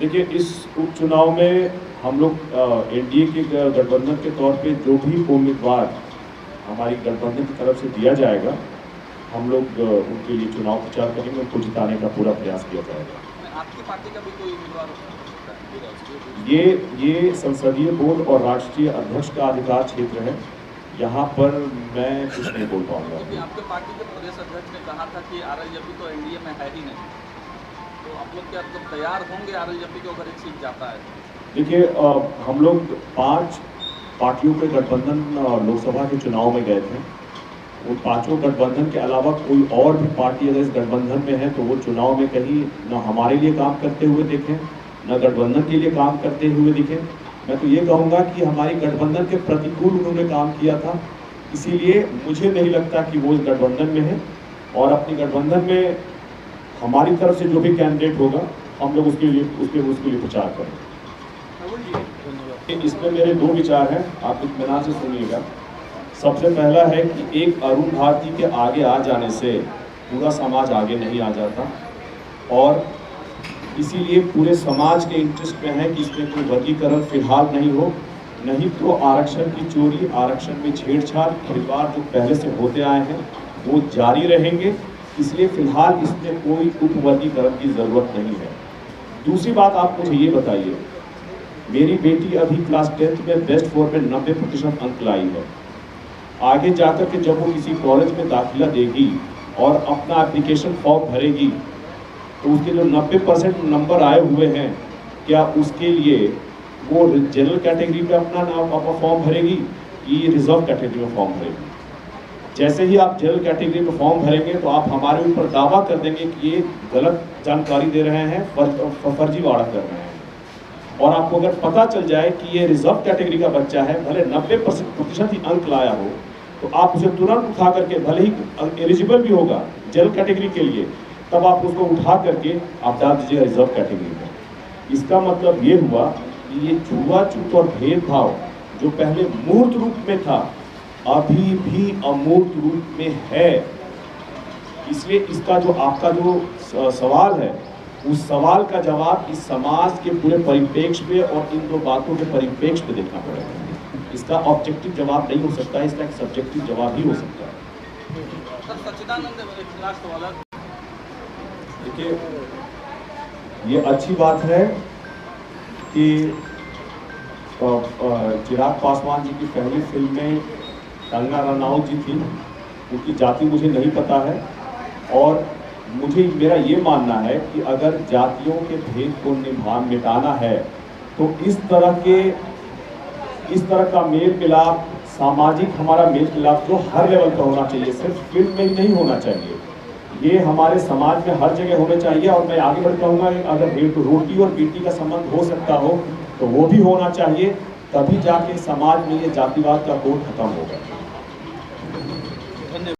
देखिए, इस उपचुनाव में हम लोग एनडीए के गठबंधन के तौर पे जो भी उम्मीदवार हमारी गठबंधन की तरफ से दिया जाएगा, हम लोग उनके लिए चुनाव प्रचार करेंगे, उनको जिताने का पूरा प्रयास किया जाएगा। आपकी पार्टी का भी कोई उम्मीदवार हो सकता है? ये संसदीय बोर्ड और राष्ट्रीय अध्यक्ष का अधिकार क्षेत्र है, यहाँ पर मैं कुछ नहीं बोल पाऊंगा। क्योंकि आपके पार्टी के प्रदेश अध्यक्ष ने कहा था कि आरएलजेपी तो एनडीए में है ही नहीं, तो आप लोग क्या मतलब तैयार होंगे आरएलजेपी को अगर एक सीट जाता है? देखिए, हम लोग 5 पार्टियों के गठबंधन लोकसभा के चुनाव में गए थे। उन पांचों गठबंधन के अलावा कोई और भी पार्टी अगर इस गठबंधन में है तो वो चुनाव में कहीं न हमारे लिए काम करते हुए देखें, न गठबंधन के लिए काम करते हुए दिखें। मैं तो ये कहूँगा कि हमारी गठबंधन के प्रतिकूल उन्होंने काम किया था, इसीलिए मुझे नहीं लगता कि वो इस गठबंधन में है। और अपनी गठबंधन में हमारी तरफ से जो भी कैंडिडेट होगा, हम लोग उसके लिए प्रचार करेंगे। इसमें मेरे 2 विचार हैं, आप इत्मीनान से सुनिएगा। सबसे पहला है कि एक अरुण भारती के आगे आ जाने से पूरा समाज आगे नहीं आ जाता, और इसीलिए पूरे समाज के इंटरेस्ट में है कि इसमें कोई वर्गीकरण फिलहाल नहीं हो, नहीं तो आरक्षण की चोरी, आरक्षण में छेड़छाड़, खिलवाड़ जो पहले से होते आए हैं वो जारी रहेंगे। इसलिए फिलहाल इसमें कोई उपवर्गीकरण की ज़रूरत नहीं है। दूसरी बात, आप मुझे ये बताइए, मेरी बेटी अभी क्लास 10th में बेस्ट 4 में 90% अंक लाई है। आगे जाकर के जब वो किसी कॉलेज में दाखिला देगी और अपना एप्लीकेशन फॉर्म भरेगी तो उसके जो 90% नंबर आए हुए हैं, क्या उसके लिए वो जनरल कैटेगरी पे अपना फॉर्म भरेगी कि रिजर्व कैटेगरी में फॉर्म भरेगी? जैसे ही आप जनरल कैटेगरी में फॉर्म भरेंगे तो आप हमारे ऊपर दावा कर देंगे कि ये गलत जानकारी दे रहे हैं, फर्जीवाड़ा कर रहे हैं। और आपको अगर पता चल जाए कि ये रिजर्व कैटेगरी का बच्चा है, भले 90% ही अंक लाया हो, तो आप उसे तुरंत उठा करके, भले ही एलिजिबल भी होगा जनरल कैटेगरी के लिए, तब आप उसको उठा करके आप डाल दीजिएगा रिजर्व कैटेगरी में। इसका मतलब ये हुआ कि ये छुआछूत और भेदभाव जो पहले मूर्त रूप में था, अभी भी अमूर्त रूप में है। इसलिए इसका जो आपका जो सवाल है, उस सवाल का जवाब इस समाज के पूरे परिप्रेक्ष्य पे और इन 2 बातों के परिप्रेक्ष्य पे देखना पड़ेगा। इसका ऑब्जेक्टिव जवाब नहीं हो सकता है, इसका एक सब्जेक्टिव जवाब ही हो सकता है। सच्चिदानंद देखिए, ये अच्छी बात है कि चिराग पासवान जी की पहली फिल्म में कंगना रनौत जी थी, उनकी जाति मुझे नहीं पता है, और मेरा ये मानना है कि अगर जातियों के भेद को मिटाना है तो इस तरह का मेल मिलाप, सामाजिक हमारा मेल मिलाप जो हर लेवल का होना चाहिए, सिर्फ फिल्म में ही नहीं होना चाहिए, ये हमारे समाज में हर जगह होना चाहिए। और मैं आगे बढ़ कहूँगा कि अगर रोटी और बेटी का संबंध हो सकता हो तो वो भी होना चाहिए, तभी जाके समाज में ये जातिवाद का कोड खत्म होगा।